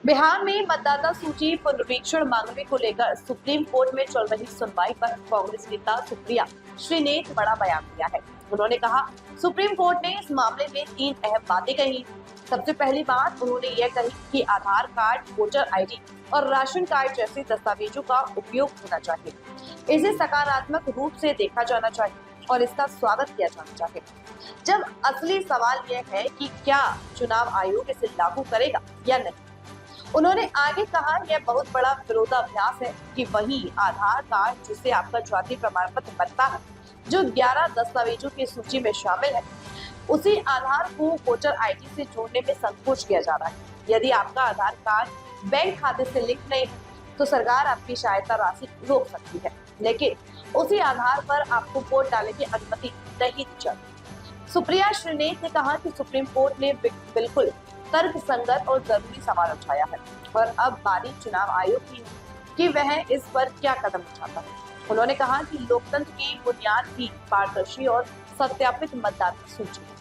बिहार में मतदाता सूची पुनरीक्षण मांगने को लेकर सुप्रीम कोर्ट में चल रही सुनवाई पर कांग्रेस नेता सुप्रिया श्री ने एक बड़ा बयान दिया है। उन्होंने कहा, सुप्रीम कोर्ट ने इस मामले में 3 अहम बातें कही। सबसे पहली बात उन्होंने यह कही कि आधार कार्ड, वोटर आईडी और राशन कार्ड जैसे दस्तावेजों का उपयोग होना चाहिए। इसे सकारात्मक रूप से देखा जाना चाहिए और इसका स्वागत किया जाना चाहिए। जब असली सवाल यह है कि क्या चुनाव आयोग इसे लागू करेगा या नहीं। उन्होंने आगे कहा, यह बहुत बड़ा विरोधाभास है कि वही आधार कार्ड जिससे आपका जाति प्रमाण पत्र बनता है, जो 11 दस्तावेजों की सूची में शामिल है, उसी आधार को वोटर आईडी से जोड़ने में संकोच किया जा रहा है। यदि आपका आधार कार्ड बैंक खाते से लिंक नहीं है, तो सरकार आपकी सहायता राशि रोक सकती है, लेकिन उसी आधार पर आपको वोट डालने की अनुमति नहीं दी जाती। सुप्रिया श्रीनेत ने कहा कि सुप्रीम कोर्ट ने बिल्कुल तर्कसंगत और जरूरी सवाल उठाया है और अब बारी चुनाव आयोग की है कि वह इस पर क्या कदम उठाता है। उन्होंने कहा कि लोकतंत्र की बुनियाद भी पारदर्शी और सत्यापित मतदाता सूची है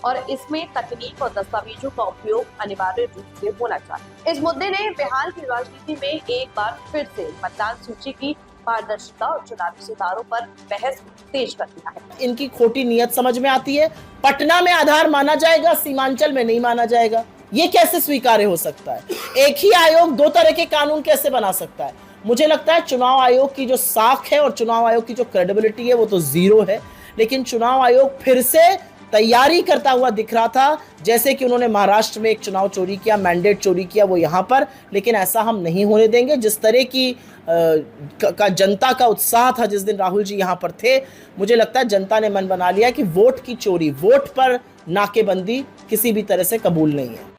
और इसमें तकनीक और दस्तावेजों का उपयोग अनिवार्य रूप से होना चाहिए। इस मुद्दे ने बिहार की राजनीति में एक बार फिर से मतदान सूची की पारदर्शिता और चुनावी सुधारों पर बहस तेज कर दिया है। इनकी खोटी नीयत समझ में आती है। पटना में आधार माना जाएगा, सीमांचल में नहीं माना जाएगा, ये कैसे स्वीकार्य हो सकता है? एक ही आयोग 2 तरह के कानून कैसे बना सकता है? मुझे लगता है चुनाव आयोग की जो साख है और चुनाव आयोग की जो क्रेडिबिलिटी है वो तो जीरो है। लेकिन चुनाव आयोग फिर से तैयारी करता हुआ दिख रहा था, जैसे कि उन्होंने महाराष्ट्र में एक चुनाव चोरी किया, मैंडेट चोरी किया, वो यहाँ पर। लेकिन ऐसा हम नहीं होने देंगे। जिस तरह की जनता का उत्साह था जिस दिन राहुल जी यहाँ पर थे, मुझे लगता है जनता ने मन बना लिया कि वोट की चोरी, वोट पर नाकेबंदी किसी भी तरह से कबूल नहीं है।